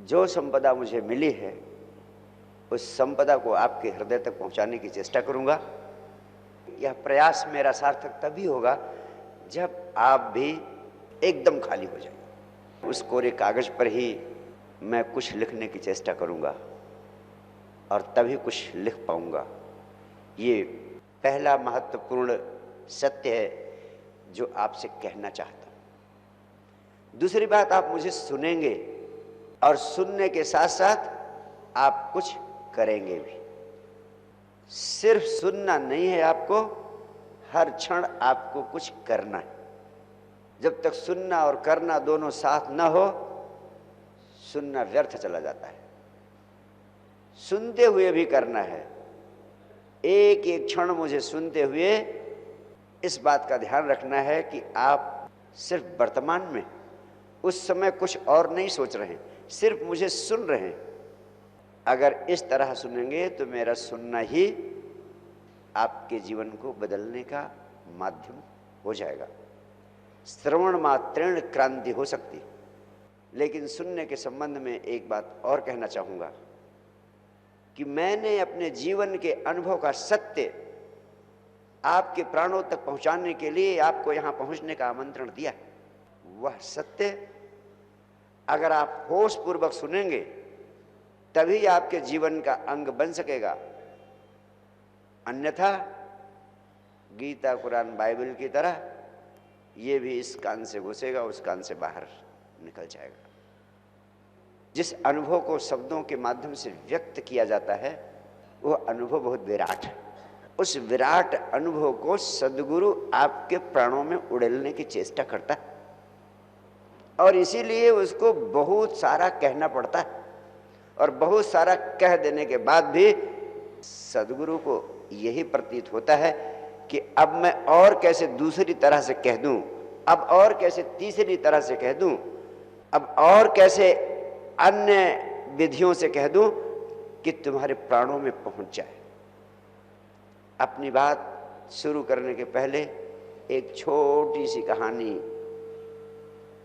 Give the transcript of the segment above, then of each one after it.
जो संपदा मुझे मिली है उस संपदा को आपके हृदय तक पहुंचाने की चेष्टा करूंगा। यह प्रयास मेरा सार्थक तभी होगा जब आप भी एकदम खाली हो जाए। उस कोरे कागज पर ही मैं कुछ लिखने की चेष्टा करूंगा और तभी कुछ लिख पाऊंगा। ये पहला महत्वपूर्ण सत्य है जो आपसे कहना चाहता हूं। दूसरी बात, आप मुझे सुनेंगे और सुनने के साथ साथ आप कुछ करेंगे भी। सिर्फ सुनना नहीं है, आपको हर क्षण आपको कुछ करना है। जब तक सुनना और करना दोनों साथ न हो, सुनना व्यर्थ चला जाता है। सुनते हुए भी करना है। एक एक क्षण मुझे सुनते हुए इस बात का ध्यान रखना है कि आप सिर्फ वर्तमान में उस समय कुछ और नहीं सोच रहे हैं, सिर्फ मुझे सुन रहे हैं। अगर इस तरह सुनेंगे तो मेरा सुनना ही आपके जीवन को बदलने का माध्यम हो जाएगा। श्रवण मात्रेण क्रांति हो सकती। लेकिन सुनने के संबंध में एक बात और कहना चाहूंगा कि मैंने अपने जीवन के अनुभव का सत्य आपके प्राणों तक पहुंचाने के लिए आपको यहां पहुंचने का आमंत्रण दिया। वह सत्य अगर आप होश पूर्वक सुनेंगे तभी आपके जीवन का अंग बन सकेगा। अन्यथा गीता, कुरान, बाइबल की तरह ये भी इस कान से घुसेगा, उस कान से बाहर निकल जाएगा। जिस अनुभव को शब्दों के माध्यम से व्यक्त किया जाता है वह अनुभव बहुत विराट है। उस विराट अनुभव को सद्गुरु आपके प्राणों में उड़ेलने की चेष्टा करता है और इसीलिए उसको बहुत सारा कहना पड़ता है। और बहुत सारा कह देने के बाद भी सद्गुरु को यही प्रतीत होता है कि अब मैं और कैसे दूसरी तरह से कह दूं, अब और कैसे तीसरी तरह से कह दूं, अब और कैसे अन्य विधियों से कह दूं कि तुम्हारे प्राणों में पहुंच जाए। अपनी बात शुरू करने के पहले एक छोटी सी कहानी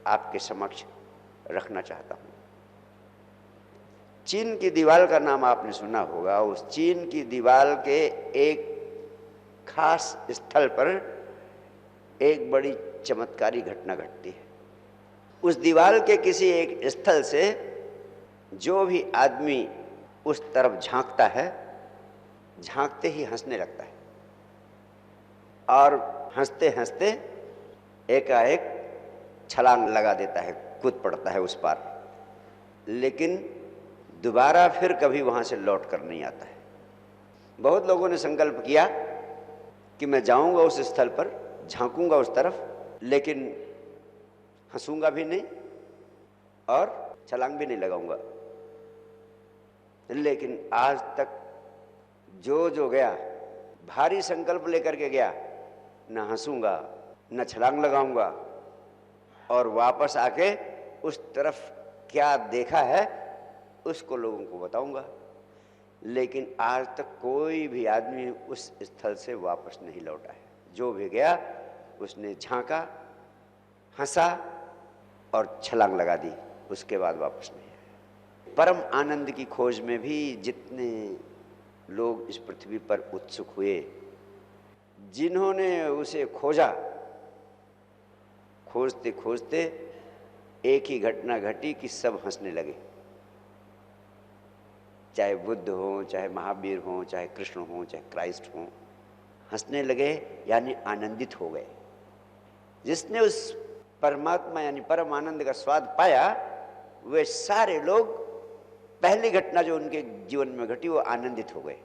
आपके समक्ष रखना चाहता हूं। चीन की दीवार का नाम आपने सुना होगा। उस चीन की दीवार के एक खास स्थल पर एक बड़ी चमत्कारी घटना घटती है। उस दीवार के किसी एक स्थल से जो भी आदमी उस तरफ झांकता है, झांकते ही हंसने लगता है और हंसते हंसते एकाएक छलांग लगा देता है, कूद पड़ता है उस पार। लेकिन दोबारा फिर कभी वहां से लौट कर नहीं आता है। बहुत लोगों ने संकल्प किया कि मैं जाऊंगा उस स्थल पर, झांकूंगा उस तरफ, लेकिन हंसूंगा भी नहीं और छलांग भी नहीं लगाऊंगा। लेकिन आज तक जो गया भारी संकल्प लेकर के गया, न हंसूंगा न छलांग लगाऊंगा, और वापस आके उस तरफ क्या देखा है उसको लोगों को बताऊंगा। लेकिन आज तक कोई भी आदमी उस स्थल से वापस नहीं लौटा है। जो भी गया उसने झांका, हंसा और छलांग लगा दी, उसके बाद वापस नहीं आया। परम आनंद की खोज में भी जितने लोग इस पृथ्वी पर उत्सुक हुए, जिन्होंने उसे खोजा, खोजते खोजते एक ही घटना घटी कि सब हंसने लगे। चाहे बुद्ध हो, चाहे महावीर हो, चाहे कृष्ण हो, चाहे क्राइस्ट हो, हंसने लगे यानी आनंदित हो गए। जिसने उस परमात्मा यानी परम आनंद का स्वाद पाया, वे सारे लोग पहली घटना जो उनके जीवन में घटी वो आनंदित हो गए।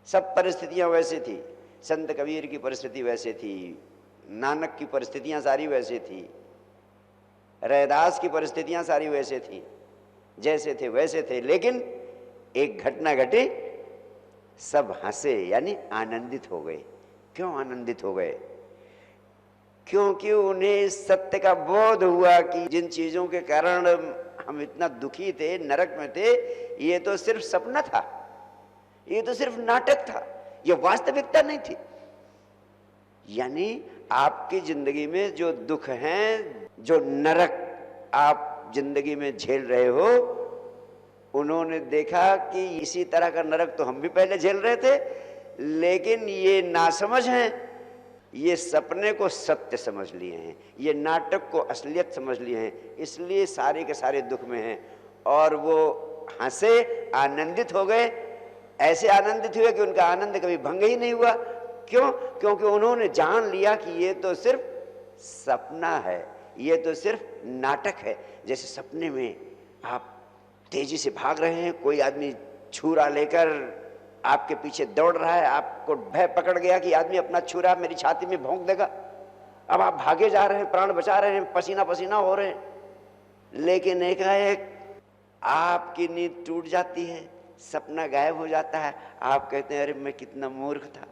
सब परिस्थितियां वैसे थी, संत कबीर की परिस्थिति वैसे थी, नानक की परिस्थितियां सारी वैसे थी, रैदास की परिस्थितियां सारी वैसे थी, जैसे थे वैसे थे। लेकिन एक घटना घटी, सब हंसे यानी आनंदित हो गए। क्यों आनंदित हो गए? क्योंकि उन्हें सत्य का बोध हुआ कि जिन चीजों के कारण हम इतना दुखी थे, नरक में थे, ये तो सिर्फ सपना था, ये तो सिर्फ नाटक था, ये वास्तविकता नहीं थी। यानी आपकी जिंदगी में जो दुख हैं, जो नरक आप जिंदगी में झेल रहे हो, उन्होंने देखा कि इसी तरह का नरक तो हम भी पहले झेल रहे थे, लेकिन ये नासमझ हैं, ये सपने को सत्य समझ लिए हैं, ये नाटक को असलियत समझ लिए हैं, इसलिए सारे के सारे दुख में हैं। और वो हंसे, आनंदित हो गए, ऐसे आनंदित हुए कि उनका आनंद कभी भंग ही नहीं हुआ। क्यों? क्योंकि उन्होंने जान लिया कि ये तो सिर्फ सपना है, ये तो सिर्फ नाटक है। जैसे सपने में आप तेजी से भाग रहे हैं, कोई आदमी छुरा लेकर आपके पीछे दौड़ रहा है, आपको भय पकड़ गया कि आदमी अपना छुरा मेरी छाती में भोंक देगा। अब आप भागे जा रहे हैं, प्राण बचा रहे हैं, पसीना पसीना हो रहे हैं, लेकिन एकाएक आपकी नींद टूट जाती है, सपना गायब हो जाता है। आप कहते हैं अरे मैं कितना मूर्ख था,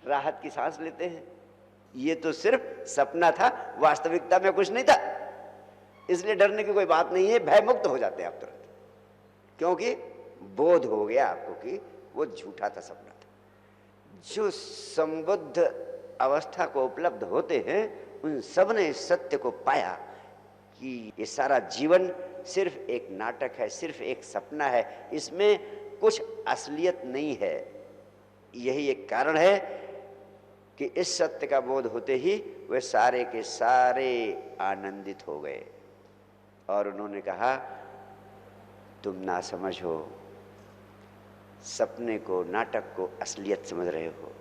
राहत की सांस लेते हैं। ये तो सिर्फ सपना था, वास्तविकता में कुछ नहीं था। इसलिए डरने की कोई बात नहीं है, भय मुक्त हो जाते हैं आप तुरंत, क्योंकि बोध हो गया आपको कि वो झूठा था, सपना था। जो संबुद्ध अवस्था को उपलब्ध होते हैं उन सब ने इस सत्य को पाया कि ये सारा जीवन सिर्फ एक नाटक है, सिर्फ एक सपना है, इसमें कुछ असलियत नहीं है। यही एक कारण है कि इस सत्य का बोध होते ही वे सारे के सारे आनंदित हो गए। और उन्होंने कहा तुम ना समझ हो, सपने को, नाटक को असलियत समझ रहे हो।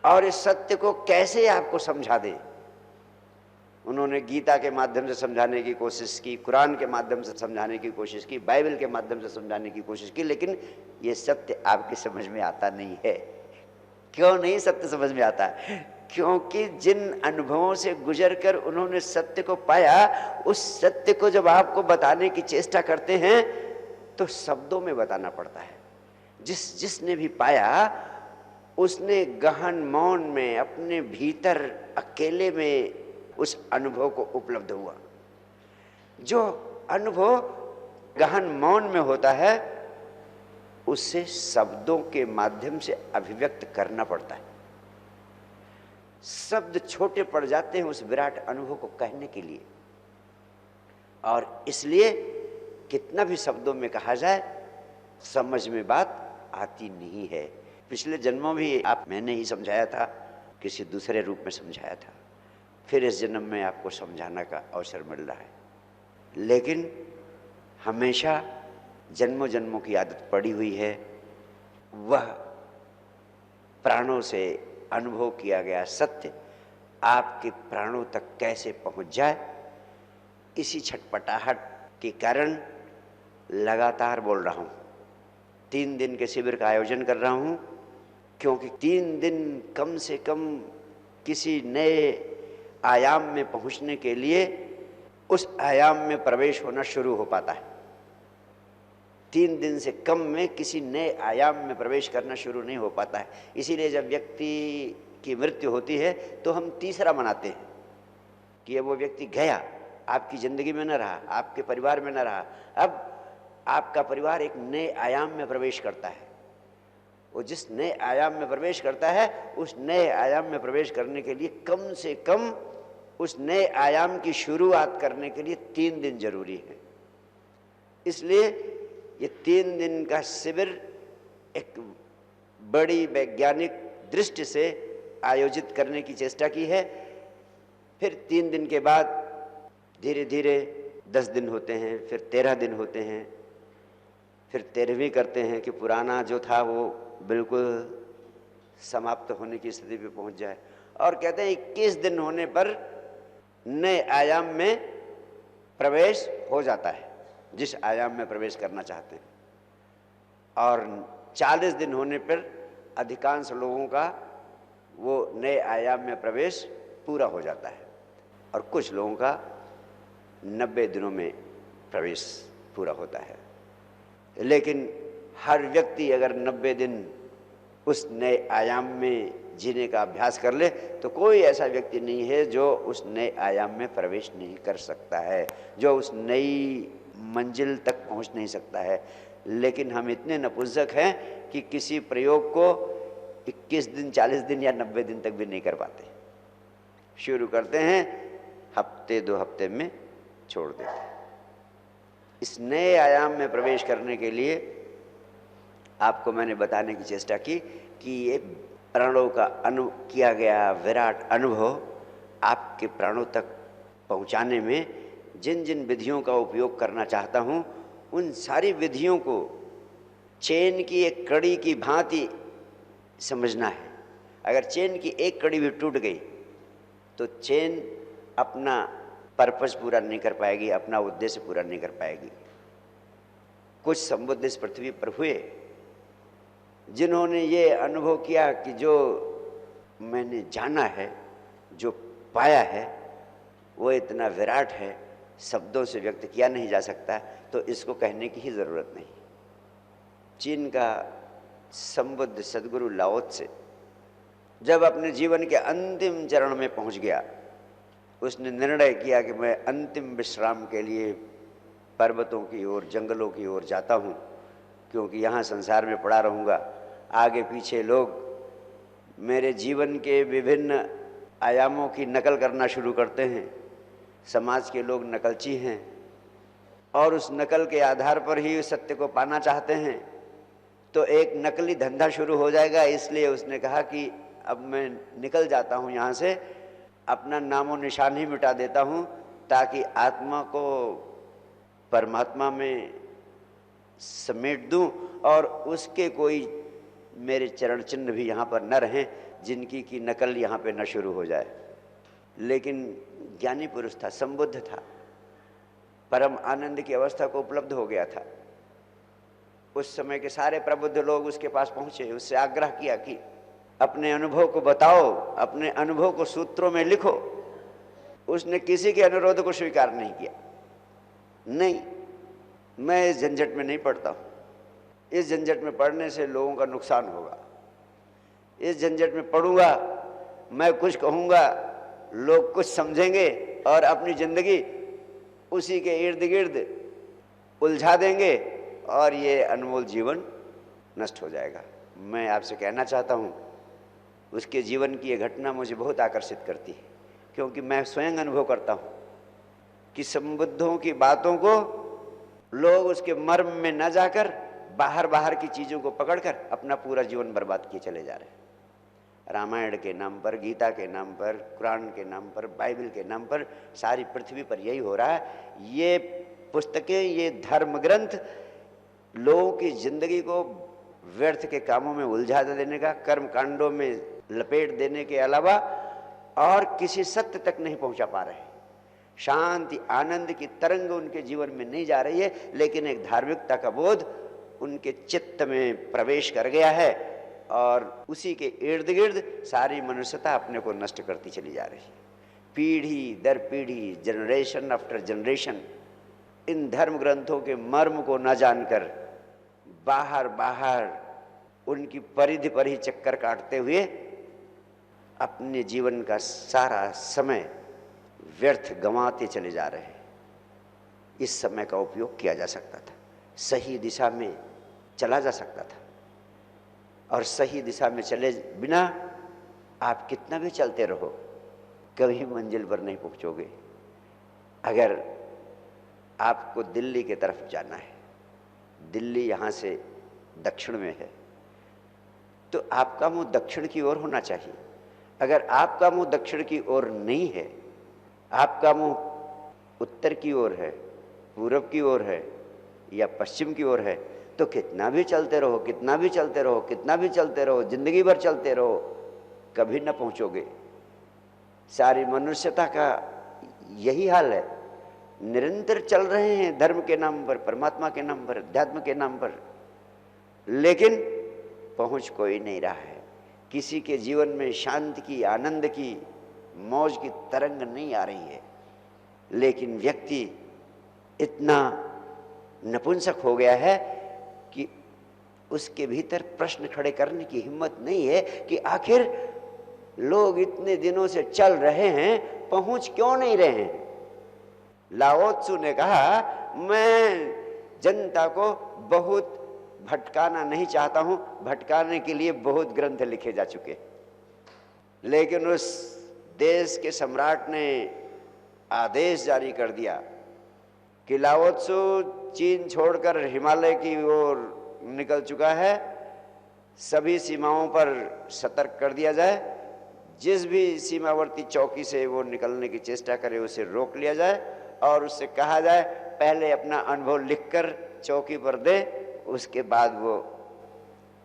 और इस सत्य को कैसे आपको समझा दें? उन्होंने गीता के माध्यम से समझाने की कोशिश की, कुरान के माध्यम से समझाने की कोशिश की, बाइबल के माध्यम से समझाने की कोशिश की, लेकिन ये सत्य आपकी समझ में आता नहीं है। क्यों नहीं सत्य समझ में आता? क्योंकि जिन अनुभवों से गुजरकर उन्होंने सत्य को पाया, उस सत्य को जब आपको बताने की चेष्टा करते हैं तो शब्दों में बताना पड़ता है। जिसने भी पाया उसने गहन मौन में, अपने भीतर अकेले में उस अनुभव को उपलब्ध हुआ। जो अनुभव गहन मौन में होता है उसे शब्दों के माध्यम से अभिव्यक्त करना पड़ता है। शब्द छोटे पड़ जाते हैं उस विराट अनुभव को कहने के लिए, और इसलिए कितना भी शब्दों में कहा जाए समझ में बात आती नहीं है। पिछले जन्मों भी मैंने ही समझाया था, किसी दूसरे रूप में समझाया था, फिर इस जन्म में आपको समझाने का अवसर मिल रहा है। लेकिन हमेशा जन्मों जन्मों की आदत पड़ी हुई है, वह प्राणों से अनुभव किया गया सत्य आपके प्राणों तक कैसे पहुंच जाए, इसी छटपटाहट के कारण लगातार बोल रहा हूं। 3 दिन के शिविर का आयोजन कर रहा हूं, क्योंकि 3 दिन कम से कम किसी नए आयाम में पहुंचने के लिए उस आयाम में प्रवेश होना शुरू हो पाता है। 3 दिन से कम में किसी नए आयाम में प्रवेश करना शुरू नहीं हो पाता है। इसीलिए जब व्यक्ति की मृत्यु होती है तो हम तीसरा मनाते हैं कि वो व्यक्ति गया, आपकी जिंदगी में न रहा, आपके परिवार में न रहा, अब आपका परिवार एक नए आयाम में प्रवेश करता है। वो जिस नए आयाम में प्रवेश करता है, उस नए आयाम में प्रवेश करने के लिए कम से कम उस नए आयाम की शुरुआत करने के लिए 3 दिन जरूरी है। इसलिए ये 3 दिन का शिविर एक बड़ी वैज्ञानिक दृष्टि से आयोजित करने की चेष्टा की है। फिर 3 दिन के बाद धीरे धीरे 10 दिन होते हैं, फिर 13 दिन होते हैं, फिर 13वीं करते हैं कि पुराना जो था वो बिल्कुल समाप्त होने की स्थिति पे पहुंच जाए, और कहते हैं 21 दिन होने पर नए आयाम में प्रवेश हो जाता है, जिस आयाम में प्रवेश करना चाहते हैं। और 40 दिन होने पर अधिकांश लोगों का वो नए आयाम में प्रवेश पूरा हो जाता है, और कुछ लोगों का 90 दिनों में प्रवेश पूरा होता है। लेकिन हर व्यक्ति अगर 90 दिन उस नए आयाम में जीने का अभ्यास कर ले तो कोई ऐसा व्यक्ति नहीं है जो उस नए आयाम में प्रवेश नहीं कर सकता है, जो उस नई मंजिल तक पहुंच नहीं सकता है। लेकिन हम इतने नपुंसक हैं कि किसी प्रयोग को 21 दिन, 40 दिन या 90 दिन तक भी नहीं कर पाते। शुरू करते हैं, हफ्ते 2 हफ्ते में छोड़ देते हैं। इस नए आयाम में प्रवेश करने के लिए आपको मैंने बताने की चेष्टा की कि ये प्राणों का किया गया विराट अनुभव आपके प्राणों तक पहुंचाने में जिन जिन विधियों का उपयोग करना चाहता हूं, उन सारी विधियों को चेन की एक कड़ी की भांति समझना है। अगर चेन की एक कड़ी भी टूट गई तो चेन अपना पर्पस पूरा नहीं कर पाएगी, अपना उद्देश्य पूरा नहीं कर पाएगी। कुछ संबुद्ध इस पृथ्वी पर हुए जिन्होंने ये अनुभव किया कि जो मैंने जाना है, जो पाया है, वो इतना विराट है, शब्दों से व्यक्त किया नहीं जा सकता, तो इसको कहने की ही जरूरत नहीं। चीन का संबुद्ध सदगुरु लाओ त्से जब अपने जीवन के अंतिम चरण में पहुंच गया, उसने निर्णय किया कि मैं अंतिम विश्राम के लिए पर्वतों की ओर, जंगलों की ओर जाता हूं, क्योंकि यहाँ संसार में पड़ा रहूँगा। आगे पीछे लोग मेरे जीवन के विभिन्न आयामों की नकल करना शुरू करते हैं। समाज के लोग नकलची हैं और उस नकल के आधार पर ही उस सत्य को पाना चाहते हैं, तो एक नकली धंधा शुरू हो जाएगा। इसलिए उसने कहा कि अब मैं निकल जाता हूँ यहाँ से, अपना नामो निशान ही मिटा देता हूँ, ताकि आत्मा को परमात्मा में समेट दूं और उसके कोई मेरे चरण चिन्ह भी यहाँ पर न रहें, जिनकी की नकल यहाँ पे न शुरू हो जाए। लेकिन ज्ञानी पुरुष था, संबुद्ध था, परम आनंद की अवस्था को उपलब्ध हो गया था। उस समय के सारे प्रबुद्ध लोग उसके पास पहुंचे, उससे आग्रह किया कि अपने अनुभव को बताओ, अपने अनुभव को सूत्रों में लिखो। उसने किसी के अनुरोध को स्वीकार नहीं किया। नहीं, मैं इस झंझट में नहीं पड़ता हूं, इस झंझट में पड़ने से लोगों का नुकसान होगा। इस झंझट में पड़ूंगा, मैं कुछ कहूंगा, लोग कुछ समझेंगे और अपनी जिंदगी उसी के इर्द गिर्द उलझा देंगे और ये अनमोल जीवन नष्ट हो जाएगा। मैं आपसे कहना चाहता हूं, उसके जीवन की ये घटना मुझे बहुत आकर्षित करती है, क्योंकि मैं स्वयं अनुभव करता हूं कि संबुद्धों की बातों को लोग उसके मर्म में न जाकर बाहर बाहर की चीजों को पकड़कर अपना पूरा जीवन बर्बाद किए चले जा रहे हैं। रामायण के नाम पर, गीता के नाम पर, कुरान के नाम पर, बाइबल के नाम पर सारी पृथ्वी पर यही हो रहा है। ये पुस्तकें, ये धर्म ग्रंथ लोगों की जिंदगी को व्यर्थ के कामों में उलझा देने का, कर्म कांडों में लपेट देने के अलावा और किसी सत्य तक नहीं पहुंचा पा रहे। शांति आनंद की तरंग उनके जीवन में नहीं जा रही है, लेकिन एक धार्मिकता का बोध उनके चित्त में प्रवेश कर गया है और उसी के इर्द गिर्द सारी मनुष्यता अपने को नष्ट करती चली जा रही है। पीढ़ी दर पीढ़ी, जनरेशन आफ्टर जनरेशन इन धर्म ग्रंथों के मर्म को न जानकर बाहर बाहर उनकी परिधि पर ही चक्कर काटते हुए अपने जीवन का सारा समय व्यर्थ गंवाते चले जा रहे हैं। इस समय का उपयोग किया जा सकता था, सही दिशा में चला जा सकता था, और सही दिशा में चले बिना आप कितना भी चलते रहो कभी मंजिल पर नहीं पहुंचोगे। अगर आपको दिल्ली की तरफ जाना है, दिल्ली यहाँ से दक्षिण में है, तो आपका मुंह दक्षिण की ओर होना चाहिए। अगर आपका मुंह दक्षिण की ओर नहीं है, आपका मुंह उत्तर की ओर है, पूरब की ओर है या पश्चिम की ओर है, तो कितना भी चलते रहो, कितना भी चलते रहो, कितना भी चलते रहो, जिंदगी भर चलते रहो, कभी न पहुंचोगे। सारी मनुष्यता का यही हाल है। निरंतर चल रहे हैं धर्म के नाम पर, परमात्मा के नाम पर, अध्यात्म के नाम पर, लेकिन पहुंच कोई नहीं रहा है। किसी के जीवन में शांति की, आनंद की, मौज की तरंग नहीं आ रही है। लेकिन व्यक्ति इतना नपुंसक हो गया है कि उसके भीतर प्रश्न खड़े करने की हिम्मत नहीं है कि आखिर लोग इतने दिनों से चल रहे हैं, पहुंच क्यों नहीं रहे हैं। लाओ त्सु ने कहा, मैं जनता को बहुत भटकाना नहीं चाहता हूं, भटकाने के लिए बहुत ग्रंथ लिखे जा चुके, लेकिन उस देश के सम्राट ने आदेश जारी कर दिया कि लाओ त्सु चीन छोड़कर हिमालय की ओर निकल चुका है, सभी सीमाओं पर सतर्क कर दिया जाए, जिस भी सीमावर्ती चौकी से वो निकलने की चेष्टा करे उसे रोक लिया जाए और उससे कहा जाए पहले अपना अनुभव लिखकर चौकी पर दे, उसके बाद वो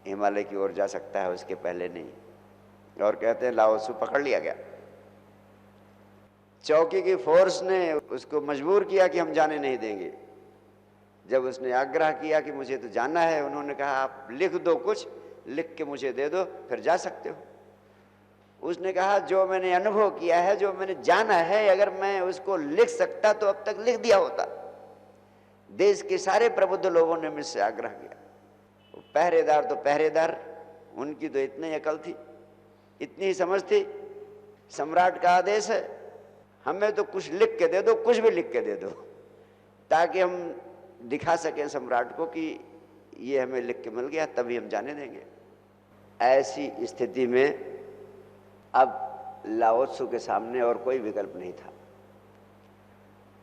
हिमालय की ओर जा सकता है, उसके पहले नहीं। और कहते हैं लाओ त्सु पकड़ लिया गया। चौकी की फोर्स ने उसको मजबूर किया कि हम जाने नहीं देंगे। जब उसने आग्रह किया कि मुझे तो जाना है, उन्होंने कहा आप लिख दो, कुछ लिख के मुझे दे दो, फिर जा सकते हो। उसने कहा जो मैंने अनुभव किया है, जो मैंने जाना है, अगर मैं उसको लिख सकता तो अब तक लिख दिया होता। देश के सारे प्रबुद्ध लोगों ने मुझसे आग्रह किया। पहरेदार तो पहरेदार, उनकी तो इतनी अकल थी, इतनी ही समझ थी, सम्राट का आदेश है, हमें तो कुछ लिख के दे दो, कुछ भी लिख के दे दो, ताकि हम दिखा सकें सम्राट को कि ये हमें लिख के मिल गया, तभी हम जाने देंगे। ऐसी स्थिति में अब लाओ त्सु के सामने और कोई विकल्प नहीं था।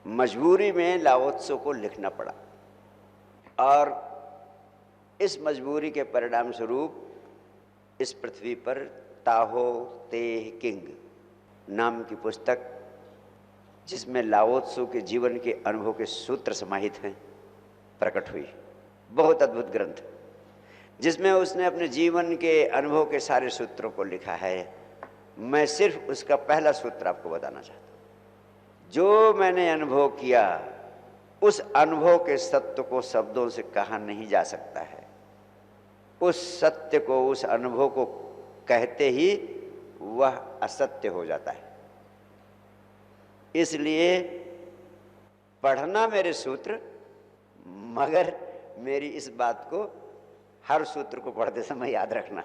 मजबूरी में लाओ त्सु को लिखना पड़ा और इस मजबूरी के परिणाम स्वरूप इस पृथ्वी पर ताहो ते किंग नाम की पुस्तक, जिसमें लाओ त्सु के जीवन के अनुभव के सूत्र समाहित हैं, प्रकट हुई। बहुत अद्भुत ग्रंथ, जिसमें उसने अपने जीवन के अनुभव के सारे सूत्रों को लिखा है। मैं सिर्फ उसका पहला सूत्र आपको बताना चाहता हूं। जो मैंने अनुभव किया, उस अनुभव के सत्य को शब्दों से कहा नहीं जा सकता है। उस सत्य को, उस अनुभव को कहते ही वह असत्य हो जाता है। इसलिए पढ़ना मेरे सूत्र, मगर मेरी इस बात को हर सूत्र को पढ़ते समय याद रखना।